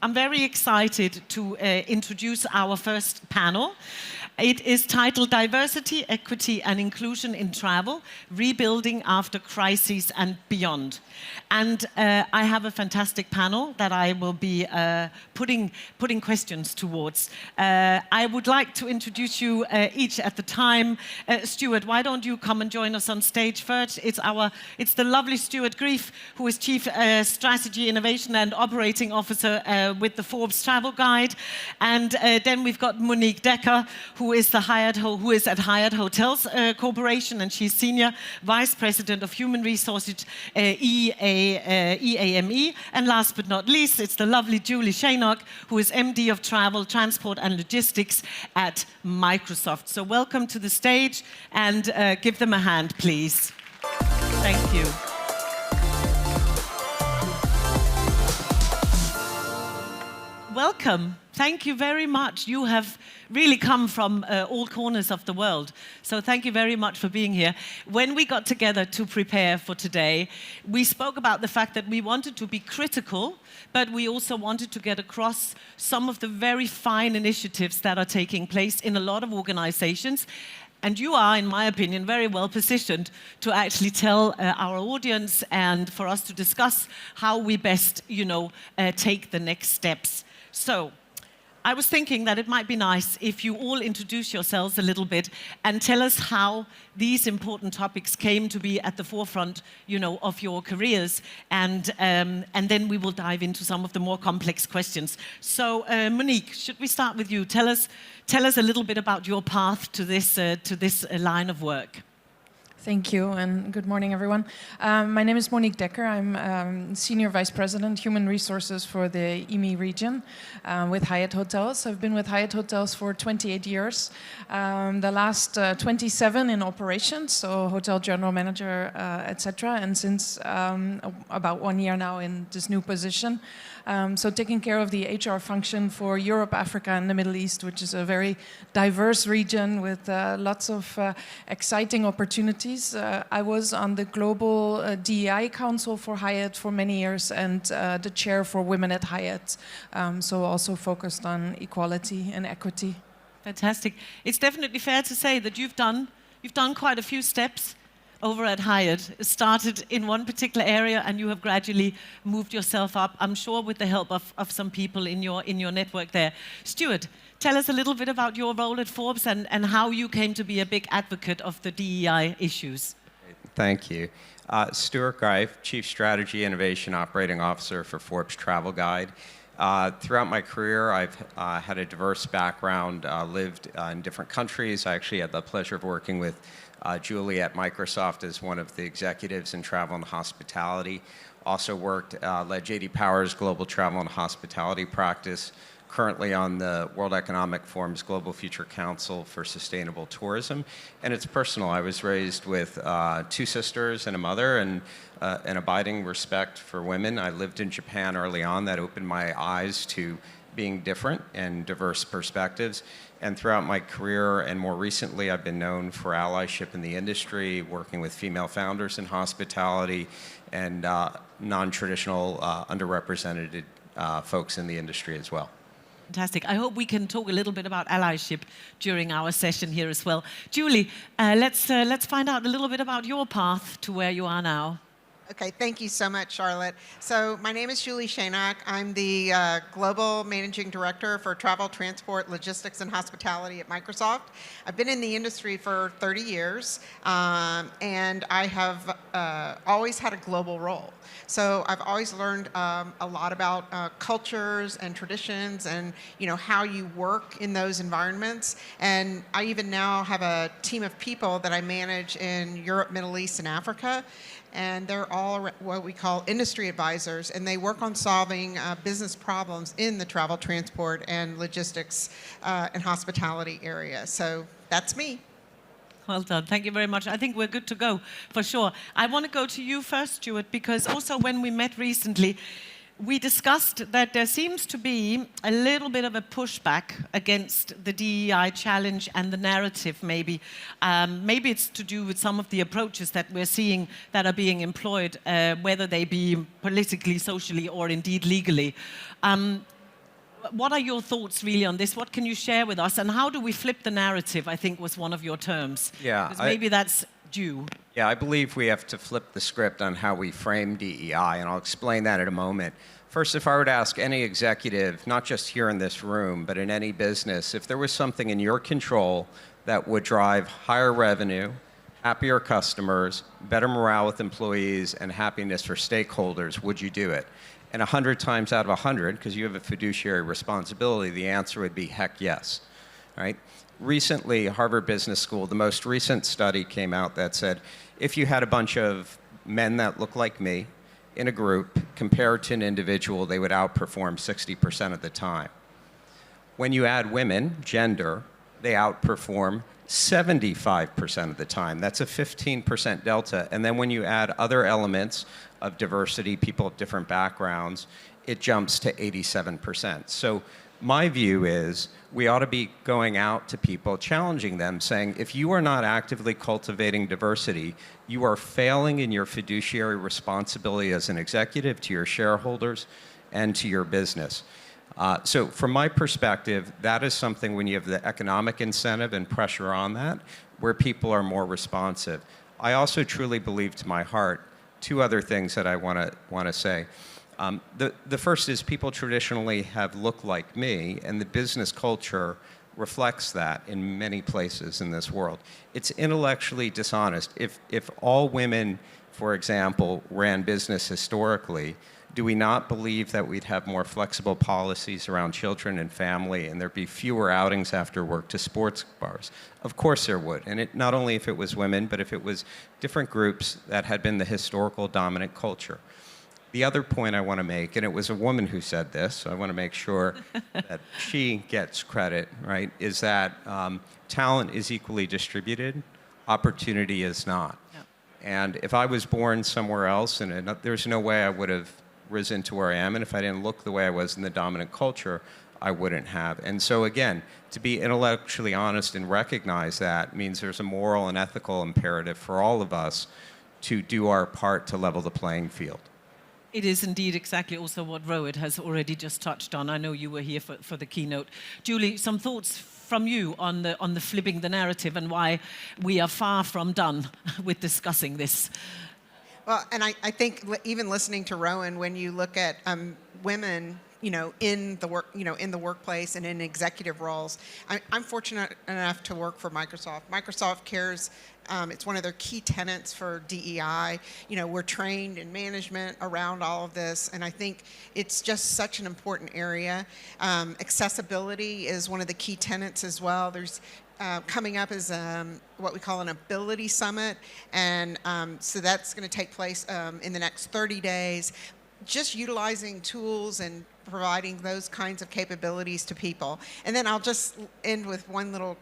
I'm very excited to introduce our first panel. It is titled Diversity, Equity and Inclusion in Travel, Rebuilding After Crises and Beyond. And I have a fantastic panel that I will be putting questions towards. I would like to introduce you each at the time. Stuart, why don't you come and join us on stage first? It's the lovely Stuart Grief, who is Chief Strategy, Innovation and Operating Officer with the Forbes Travel Guide. And then we've got Monique Decker, who is at Hyatt Hotels Corporation, and she's Senior Vice President of Human Resources, EAME. And last but not least, it's the lovely Julie Shaynock, who is MD of Travel, Transport and Logistics at Microsoft. So welcome to the stage, and give them a hand, please. Thank you. Welcome. Thank you very much. You have really come from all corners of the world. So thank you very much for being here. When we got together to prepare for today, we spoke about the fact that we wanted to be critical, but we also wanted to get across some of the very fine initiatives that are taking place in a lot of organizations. And you are, in my opinion, very well positioned to actually tell our audience and for us to discuss how we best, take the next steps. So, I was thinking that it might be nice if you all introduce yourselves a little bit and tell us how these important topics came to be at the forefront, of your careers, and then we will dive into some of the more complex questions. So, Monique, should we start with you? Tell us a little bit about your path to this line of work. Thank you, and good morning, everyone. My name is Monique Decker. I'm Senior Vice President, Human Resources for the EMEA region with Hyatt Hotels. I've been with Hyatt Hotels for 28 years, the last 27 in operations, so hotel general manager, etc. And since about 1 year now in this new position. So taking care of the HR function for Europe, Africa, and the Middle East, which is a very diverse region with lots of exciting opportunities. I was on the Global DEI Council for Hyatt for many years and the chair for Women at Hyatt, so also focused on equality and equity. Fantastic. It's definitely fair to say that you've done quite a few steps over at Hyatt. It started in one particular area and you have gradually moved yourself up, I'm sure with the help of some people in your network there. Stuart, tell us a little bit about your role at Forbes and how you came to be a big advocate of the DEI issues. Thank you. Stuart Greif, Chief Strategy, Innovation, Operating Officer for Forbes Travel Guide. Throughout my career, I've had a diverse background, lived in different countries. I actually had the pleasure of working with Julie at Microsoft as one of the executives in travel and hospitality. Also led J.D. Power's global travel and hospitality practice. Currently on the World Economic Forum's Global Future Council for Sustainable Tourism. And it's personal. I was raised with 2 sisters and a mother and an abiding respect for women. I lived in Japan early on. That opened my eyes to being different and diverse perspectives. And throughout my career, and more recently, I've been known for allyship in the industry, working with female founders in hospitality and non-traditional, underrepresented folks in the industry as well. Fantastic. I hope we can talk a little bit about allyship during our session here as well. Julie, let's find out a little bit about your path to where you are now. Okay, thank you so much, Charlotte. So my name is Julie Shaynock. I'm the Global Managing Director for Travel, Transport, Logistics, and Hospitality at Microsoft. I've been in the industry for 30 years, and I have always had a global role. So I've always learned a lot about cultures and traditions and how you work in those environments. And I even now have a team of people that I manage in Europe, Middle East, and Africa. And they're all what we call industry advisors, and they work on solving business problems in the travel, transport, and logistics and hospitality area. So that's me. Well done. Thank you very much. I think we're good to go, for sure. I want to go to you first, Stuart, because also when we met recently, we discussed that there seems to be a little bit of a pushback against the DEI challenge and the narrative, maybe. Maybe it's to do with some of the approaches that we're seeing that are being employed, whether they be politically, socially, or indeed legally. What are your thoughts really on this? What can you share with us? And how do we flip the narrative, I think was one of your terms. Yeah, Because maybe that's due. Yeah, I believe we have to flip the script on how we frame DEI, and I'll explain that in a moment. First, if I were to ask any executive, not just here in this room, but in any business, if there was something in your control that would drive higher revenue, happier customers, better morale with employees, and happiness for stakeholders, would you do it? And 100 times out of 100, because you have a fiduciary responsibility, the answer would be heck yes. Right? Recently, Harvard Business School, the most recent study came out that said, if you had a bunch of men that look like me in a group compared to an individual, they would outperform 60% of the time. When you add women, gender, they outperform 75% of the time. That's a 15% delta. And then when you add other elements of diversity, people of different backgrounds, it jumps to 87%. So my view is we ought to be going out to people, challenging them, saying, if you are not actively cultivating diversity, you are failing in your fiduciary responsibility as an executive to your shareholders and to your business. So from my perspective, that is something when you have the economic incentive and pressure on that, where people are more responsive. I also truly believe to my heart, two other things that I want to say. The first is people traditionally have looked like me, and the business culture reflects that in many places in this world. It's intellectually dishonest. If all women, for example, ran business historically, do we not believe that we'd have more flexible policies around children and family, and there'd be fewer outings after work to sports bars? Of course there would. And it, not only if it was women, but if it was different groups that had been the historical dominant culture. The other point I want to make, and it was a woman who said this, so I want to make sure that she gets credit, right, is that talent is equally distributed, opportunity is not. Yep. And if I was born somewhere else, and there's no way I would have risen to where I am, and if I didn't look the way I was in the dominant culture, I wouldn't have. And so again, to be intellectually honest and recognize that means there's a moral and ethical imperative for all of us to do our part to level the playing field. It is indeed exactly also what Rohit has already just touched on. I know you were here for the keynote. Julie, some thoughts from you on the flipping the narrative and why we are far from done with discussing this. Well, and I think even listening to Rowan, when you look at women, in the workplace and in executive roles, I'm fortunate enough to work for Microsoft. Microsoft cares. It's one of their key tenets for DEI. We're trained in management around all of this, and I think it's just such an important area. Accessibility is one of the key tenets as well. There's coming up is what we call an ability summit, and so that's going to take place in the next 30 days. Just utilizing tools and providing those kinds of capabilities to people. And then I'll just end with one little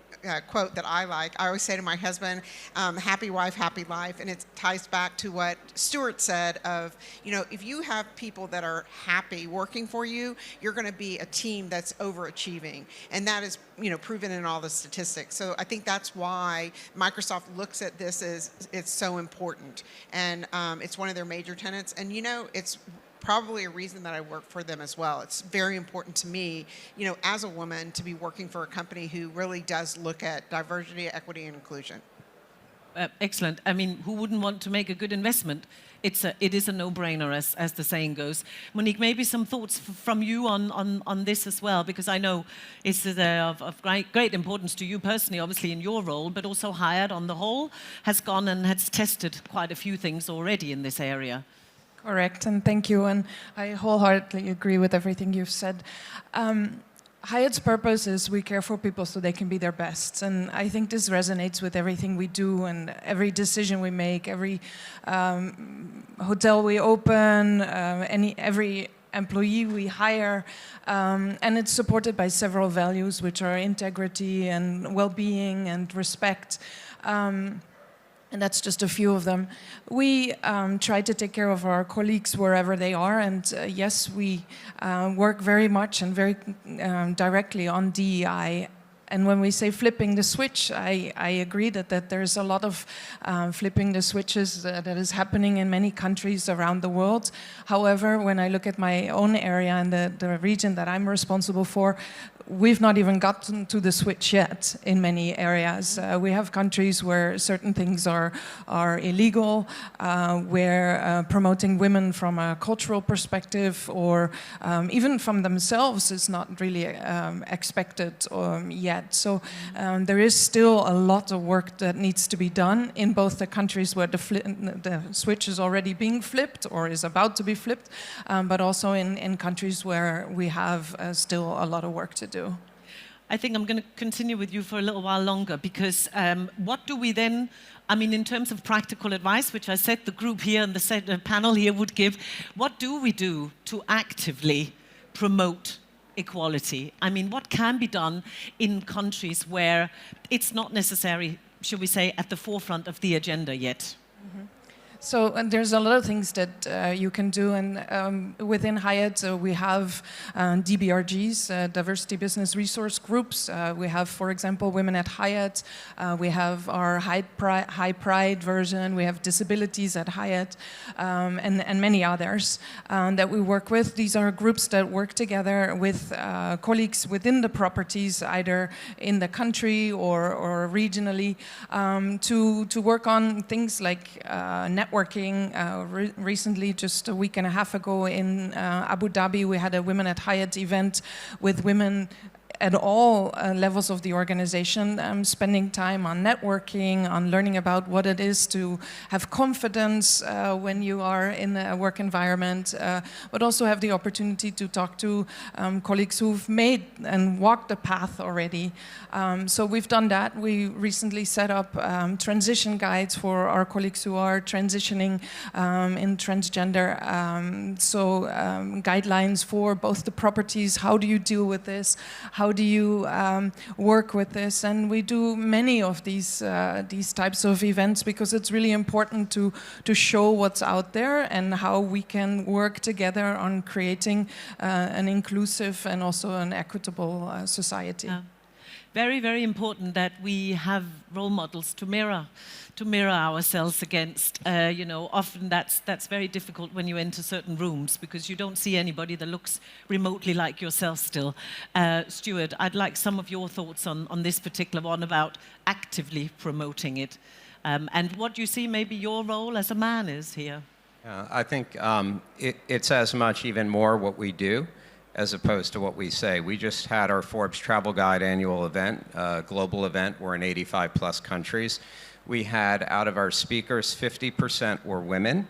quote that I like. I always say to my husband, happy wife, happy life. And it ties back to what Stuart said of, if you have people that are happy working for you, you're going to be a team that's overachieving. And that is, proven in all the statistics. So I think that's why Microsoft looks at this as it's so important. And it's one of their major tenets. And, it's probably a reason that I work for them as well. It's very important to me, as a woman, to be working for a company who really does look at diversity, equity, and inclusion. Excellent. I mean, who wouldn't want to make a good investment? It is a no-brainer, as the saying goes. Monique, maybe some thoughts from you on this as well, because I know it's of great importance to you personally, obviously in your role, but also Hyatt on the whole has gone and has tested quite a few things already in this area. Correct, and thank you. And I wholeheartedly agree with everything you've said. Hyatt's purpose is we care for people so they can be their best. And I think this resonates with everything we do and every decision we make, every hotel we open, every employee we hire. And it's supported by several values, which are integrity and well-being and respect. And that's just a few of them. We try to take care of our colleagues wherever they are, and yes, we work very much and very directly on DEI And when we say flipping the switch, I agree that there's a lot of flipping the switches that is happening in many countries around the world. However, when I look at my own area and the region that I'm responsible for, we've not even gotten to the switch yet in many areas. We have countries where certain things are illegal, where promoting women from a cultural perspective or even from themselves is not really expected yet. So there is still a lot of work that needs to be done in both the countries where the switch is already being flipped or is about to be flipped, but also in countries where we have still a lot of work to do. I think I'm going to continue with you for a little while longer because what do we then, I mean, in terms of practical advice, which I said the group here and the panel here would give, what do we do to actively promote equality? I mean, what can be done in countries where it's not necessary, should we say, at the forefront of the agenda yet? Mm-hmm. So there's a lot of things that you can do, and within Hyatt we have DBRGs, Diversity Business Resource Groups. We have, for example, Women at Hyatt. We have our High Pride version. We have Disabilities at Hyatt, and many others that we work with. These are groups that work together with colleagues within the properties, either in the country or regionally, to work on things like networking. Recently, just a week and a half ago in Abu Dhabi, we had a Women at Hyatt event with women at all levels of the organization, spending time on networking, on learning about what it is to have confidence when you are in a work environment, but also have the opportunity to talk to colleagues who've made and walked the path already. So we've done that. We recently set up transition guides for our colleagues who are transitioning in transgender. Guidelines for both the properties, how do you deal with this? How do you work with this? And we do many of these types of events because it's really important to show what's out there and how we can work together on creating an inclusive and also an equitable society. Yeah. Very, very important that we have role models to mirror ourselves against. You know, often that's very difficult when you enter certain rooms because you don't see anybody that looks remotely like yourself still. Stuart, I'd like some of your thoughts on this particular one about actively promoting it and what you see maybe your role as a man is here. I think it's as much, even more, what we do as opposed to what we say. We just had our Forbes Travel Guide annual event, global event. We're in 85 plus countries. We had, out of our speakers, 50% were women,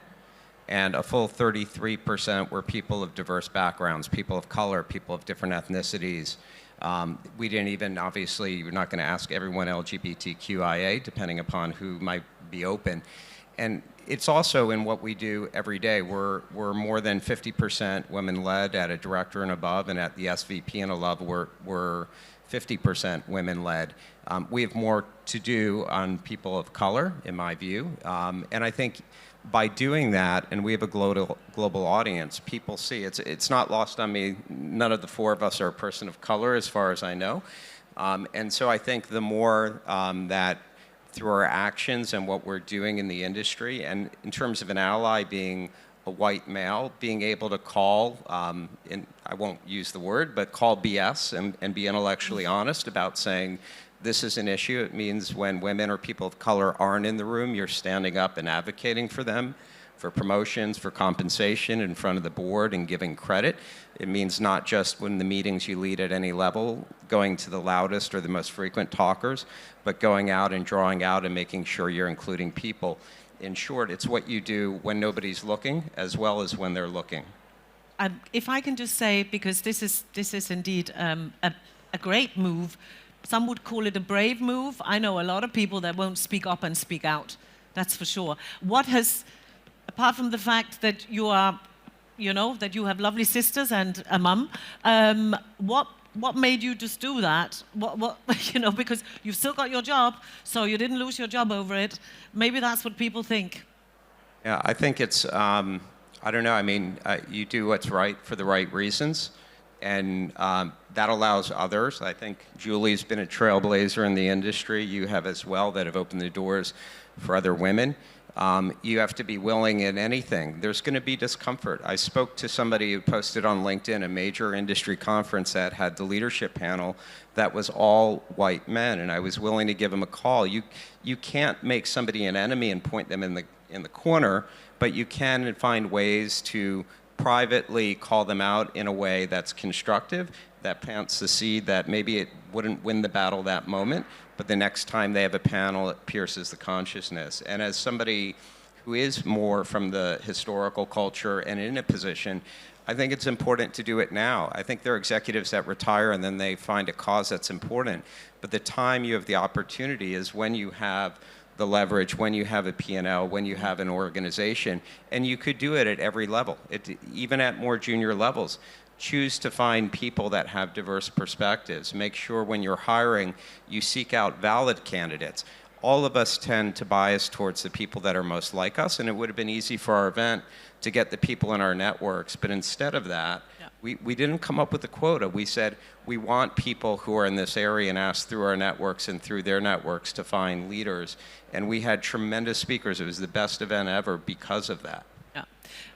and a full 33% were people of diverse backgrounds, people of color, people of different ethnicities. We didn't even, obviously, you're not going to ask everyone LGBTQIA, depending upon who might be open. And it's also in what we do every day. We're more than 50% women-led at a director and above, and at the SVP and above, we're 50% women-led. We have more to do on people of color, in my view. And I think by doing that, and we have a global audience, people see, it's not lost on me, none of the four of us are a person of color, as far as I know. And so I think the more that through our actions and what we're doing in the industry, and in terms of an ally being a white male, being able to call, and I won't use the word, but call BS and be intellectually honest about saying this is an issue. It means when women or people of color aren't in the room, you're standing up and advocating for them, for promotions, for compensation in front of the board and giving credit. It means not just when the meetings you lead at any level, going to the loudest or the most frequent talkers, but going out and drawing out and making sure you're including people. In short, it's what you do when nobody's looking as well as when they're looking. If I can just say, because this is indeed a great move, some would call it a brave move. I know a lot of people that won't speak up and speak out, that's for sure. What has, apart from the fact that you are, you know, that you have lovely sisters and a mum, what made you just do that? What you know, because you've still got your job, so you didn't lose your job over it. Maybe that's what people think. Yeah, I think it's, I don't know, I mean, you do what's right for the right reasons. And that allows others. I think Julie's been a trailblazer in the industry. You have as well, that have opened the doors for other women. You have to be willing in anything. There's going to be discomfort. I spoke to somebody who posted on LinkedIn a major industry conference that had the leadership panel that was all white men, and I was willing to give them a call. You can't make somebody an enemy and point them in the corner, but you can find ways to privately call them out in a way that's constructive, that plants the seed that maybe it wouldn't win the battle that moment, but the next time they have a panel, it pierces the consciousness. And as somebody who is more from the historical culture and in a position, I think it's important to do it now. I think there are executives that retire and then they find a cause that's important. But the time you have the opportunity is when you have the leverage, when you have a P&L, when you have an organization, and you could do it at every level, even at more junior levels. Choose to find people that have diverse perspectives. Make sure when you're hiring, you seek out valid candidates. All of us tend to bias towards the people that are most like us, and it would have been easy for our event to get the people in our networks, but instead of that, we didn't come up with a quota. We said we want people who are in this area and asked through our networks and through their networks to find leaders, and we had tremendous speakers. It was the best event ever because of that.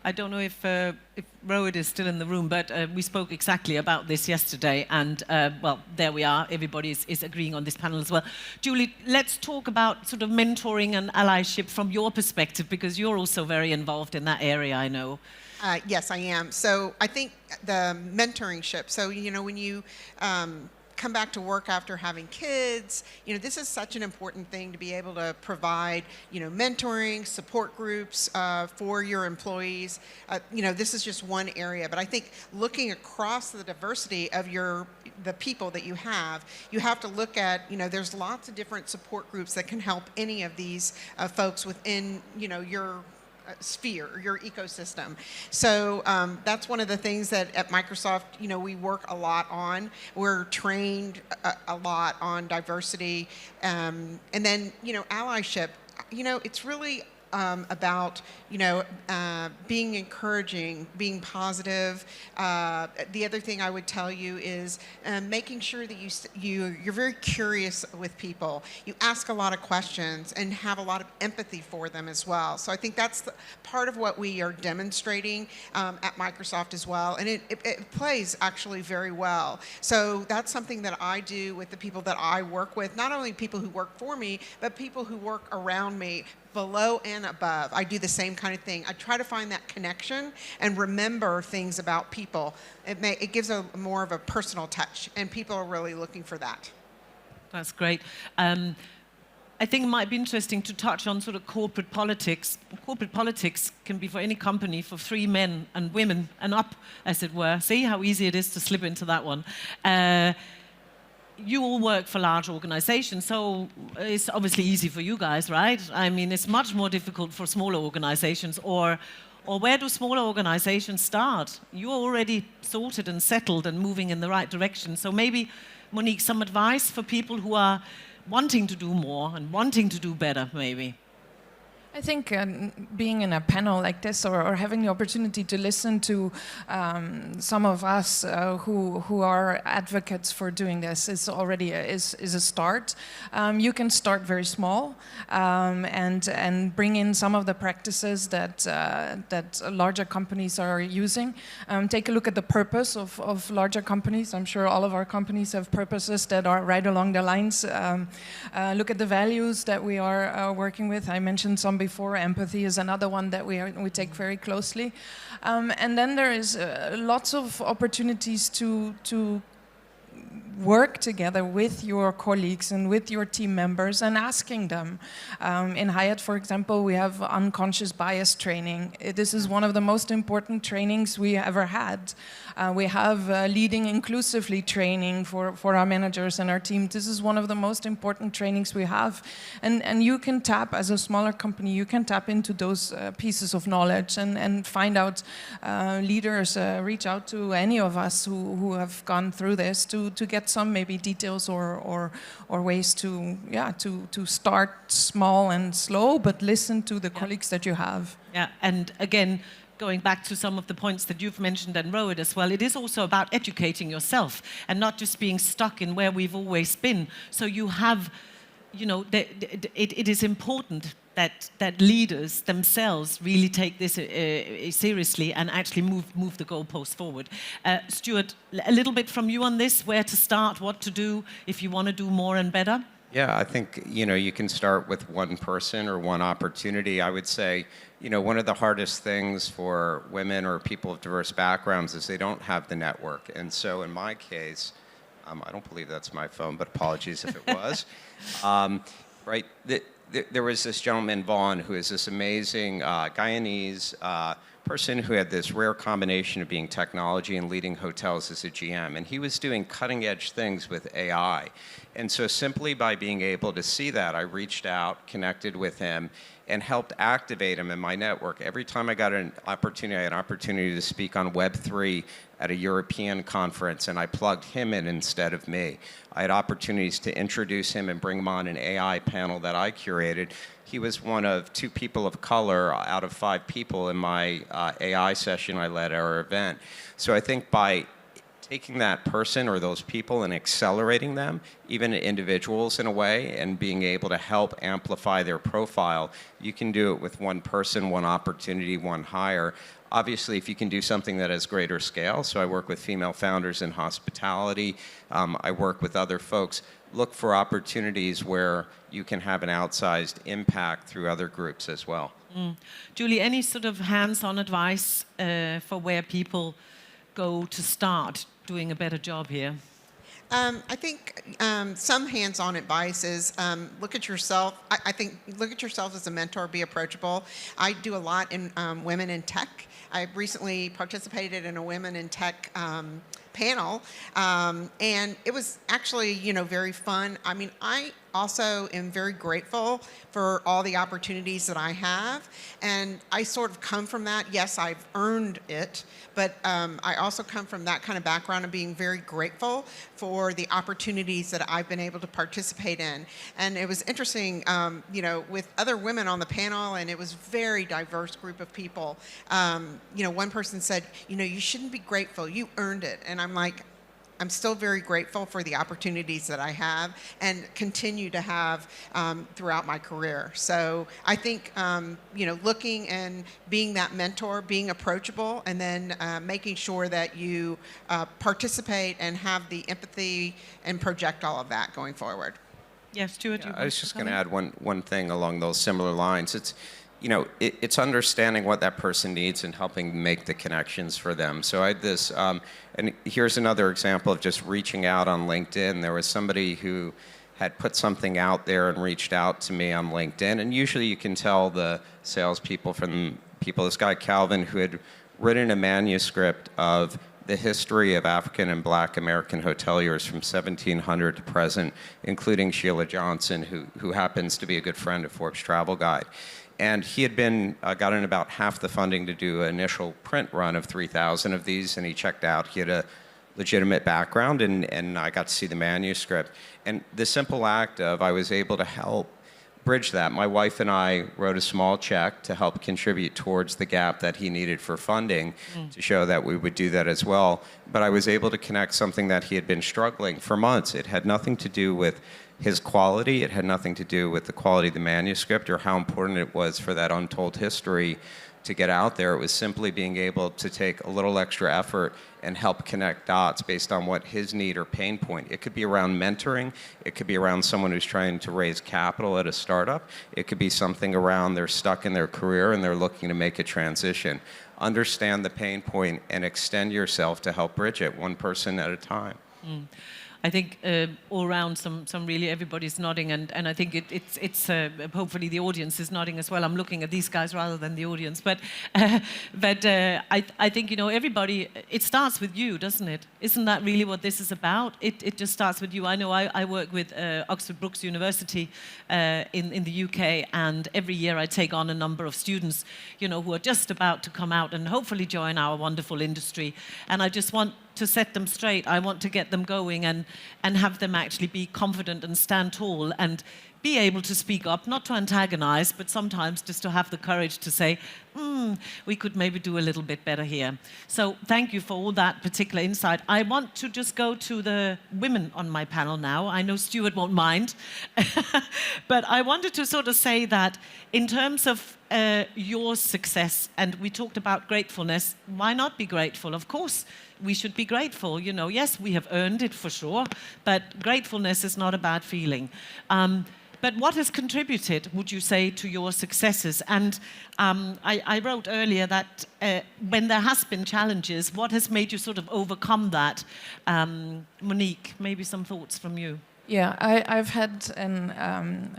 I don't know if Rohit is still in the room, but we spoke exactly about this yesterday, and well, there we are. Everybody is agreeing on this panel as well. Julie, let's talk about sort of mentoring and allyship from your perspective, because you're also very involved in that area, I know. Yes, I am. So I think the mentoringship, so, when you come back to work after having kids, this is such an important thing to be able to provide, mentoring, support groups for your employees. This is just one area, but I think looking across the diversity of the people that you have to look at, there's lots of different support groups that can help any of these folks within, your sphere, your ecosystem. So that's one of the things that at Microsoft, we work a lot on. We're trained a lot on diversity. And then, allyship, it's really about, being encouraging, being positive. The other thing I would tell you is making sure that you're very curious with people. You ask a lot of questions and have a lot of empathy for them as well. So I think that's part of what we are demonstrating at Microsoft as well. And it plays actually very well. So that's something that I do with the people that I work with, not only people who work for me, but people who work around me, below and above. I do the same kind of thing. I try to find that connection and remember things about people. It gives a more of a personal touch, and people are really looking for that. That's great. I think it might be interesting to touch on sort of corporate politics. Corporate politics can be for any company, for 3 men and women and up, as it were. See how easy it is to slip into that one. You all work for large organizations, so it's obviously easy for you guys, right? I mean, it's much more difficult for smaller organizations, or where do smaller organizations start? You're already sorted and settled and moving in the right direction. So maybe, Monique, some advice for people who are wanting to do more and wanting to do better, maybe? I think being in a panel like this, or having the opportunity to listen to some of us who are advocates for doing this, is already is a start. You can start very small and bring in some of the practices that larger companies are using. Take a look at the purpose of larger companies. I'm sure all of our companies have purposes that are right along the lines. Look at the values that we are working with. I mentioned some before. Empathy is another one that we take very closely. And then there is lots of opportunities to work together with your colleagues and with your team members and asking them. In Hyatt, for example, we have unconscious bias training. This is one of the most important trainings we ever had. We have leading inclusively training for our managers and our team. This is one of the most important trainings we have. And you can tap, as a smaller company, you can tap into those pieces of knowledge and find out leaders, reach out to any of us who have gone through this to get some maybe details or ways to start small and slow, but listen to the colleagues that you have. Yeah, and again, going back to some of the points that you've mentioned and Rohit as well, it is also about educating yourself and not just being stuck in where we've always been. So you have, you know, it is important that leaders themselves really take this seriously and actually move the goalposts forward. Stuart, a little bit from you on this, where to start, what to do if you want to do more and better? Yeah, I think, you know, you can start with one person or one opportunity. I would say, you know, one of the hardest things for women or people of diverse backgrounds is they don't have the network. And so in my case, I don't believe that's my phone, but apologies if it was. Right, there was this gentleman, Vaughn, who is this amazing Guyanese person who had this rare combination of being technology and leading hotels as a GM. And he was doing cutting edge things with AI. And so simply by being able to see that, I reached out, connected with him, and helped activate him in my network. Every time I got an opportunity, I had an opportunity to speak on Web3 at a European conference, and I plugged him in instead of me. I had opportunities to introduce him and bring him on an AI panel that I curated. He was one of 2 people of color out of 5 people in my AI session I led at our event. So I think by taking that person or those people and accelerating them, even individuals in a way, and being able to help amplify their profile, you can do it with one person, one opportunity, one hire. Obviously, if you can do something that has greater scale, so I work with female founders in hospitality, I work with other folks, look for opportunities where you can have an outsized impact through other groups as well. Julie, any sort of hands-on advice for where people go to start doing a better job here? I think some hands-on advice is look at yourself. I think look at yourself as a mentor, be approachable. I do a lot in women in tech. I recently participated in a women in tech panel, and it was actually, you know, very fun. I mean, I also am very grateful for all the opportunities that I have, and I sort of come from that. Yes, I've earned it, but I also come from that kind of background of being very grateful for the opportunities that I've been able to participate in. And it was interesting, you know, with other women on the panel, and it was a very diverse group of people. You know, one person said, you know, you shouldn't be grateful, you earned it. And I'm like, I'm still very grateful for the opportunities that I have and continue to have throughout my career. So I think, you know, looking and being that mentor, being approachable, and then making sure that you participate and have the empathy and project all of that going forward. Yes, Stuart. I was just going to add one thing along those similar lines. It's, you know, it's understanding what that person needs and helping make the connections for them. So I had this, and here's another example of just reaching out on LinkedIn. There was somebody who had put something out there and reached out to me on LinkedIn. And usually you can tell the salespeople from people. This guy, Calvin, who had written a manuscript of the history of African and Black American hoteliers from 1700 to present, including Sheila Johnson, who happens to be a good friend of Forbes Travel Guide. And he had been gotten about half the funding to do an initial print run of 3,000 of these, and he checked out. He had a legitimate background, and I got to see the manuscript. And the simple act of I was able to help bridge that. My wife and I wrote a small check to help contribute towards the gap that he needed for funding to show that we would do that as well. But I was able to connect something that he had been struggling for months. It had nothing to do with his quality. It had nothing to do with the quality of the manuscript or how important it was for that untold history to get out there. It was simply being able to take a little extra effort and help connect dots based on what his need or pain point. It could be around mentoring. It could be around someone who's trying to raise capital at a startup. It could be something around they're stuck in their career and they're looking to make a transition. Understand the pain point and extend yourself to help bridge it, one person at a time. I think all around, some really everybody's nodding, and I think it's hopefully the audience is nodding as well. I'm looking at these guys rather than the audience, but I think, you know, everybody. It starts with you, doesn't it? Isn't that really what this is about? It just starts with you. I know I work with Oxford Brookes University in the UK, and every year I take on a number of students, you know, who are just about to come out and hopefully join our wonderful industry, and I just want to set them straight. I want to get them going and have them actually be confident and stand tall and be able to speak up, not to antagonize, but sometimes just to have the courage to say, we could maybe do a little bit better here. So thank you for all that particular insight. I want to just go to the women on my panel now. I know Stuart won't mind. But I wanted to sort of say that in terms of your success, and we talked about gratefulness, why not be grateful? Of course, we should be grateful. You know, yes, we have earned it for sure, but gratefulness is not a bad feeling. But what has contributed, would you say, to your successes? And I wrote earlier that when there has been challenges, what has made you sort of overcome that? Monique, maybe some thoughts from you. Yeah, I've had and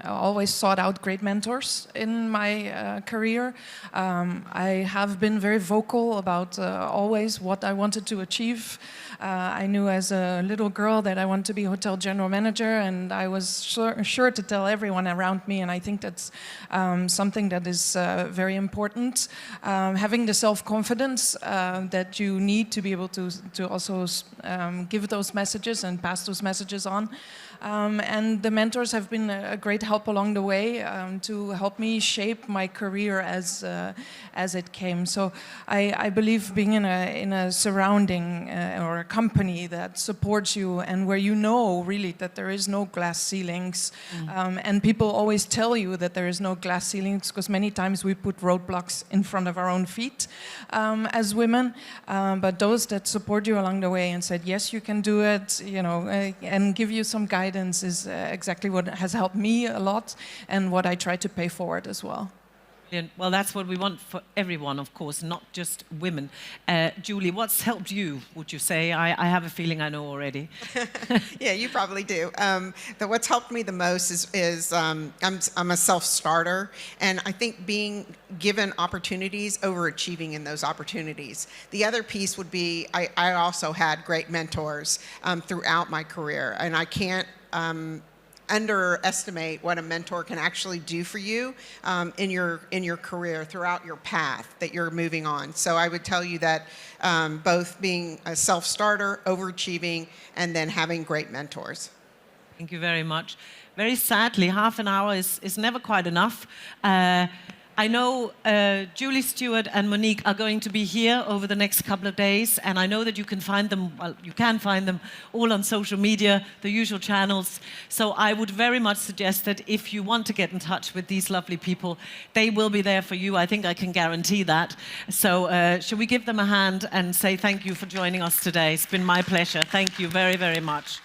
always sought out great mentors in my career. I have been very vocal about always what I wanted to achieve. I knew as a little girl that I wanted to be hotel general manager, and I was sure to tell everyone around me, and I think that's something that is very important. Having the self-confidence that you need to be able to also give those messages and pass those messages on. And the mentors have been a great help along the way to help me shape my career as it came. So I believe being in a surrounding or a company that supports you and where you know really that there is no glass ceilings, and people always tell you that there is no glass ceilings because many times we put roadblocks in front of our own feet as women, but those that support you along the way and said yes, you can do it, you know, and give you some guidance is exactly what has helped me a lot and what I try to pay forward as well. Well, that's what we want for everyone, of course, not just women. Julie, what's helped you, would you say? I have a feeling I know already. Yeah, you probably do. What's helped me the most is I'm a self-starter, and I think being given opportunities, overachieving in those opportunities. The other piece would be I also had great mentors throughout my career, and I can't underestimate what a mentor can actually do for you in your career throughout your path that you're moving on. So I would tell you that both being a self-starter, overachieving, and then having great mentors. Thank you very much. Very sadly, half an hour is never quite enough. I know Julie, Stuart, and Monique are going to be here over the next couple of days, and I know that you can find them, well, you can find them all on social media, the usual channels. So I would very much suggest that if you want to get in touch with these lovely people, they will be there for you. I think I can guarantee that. So shall we give them a hand and say thank you for joining us today? It's been my pleasure. Thank you very, very much.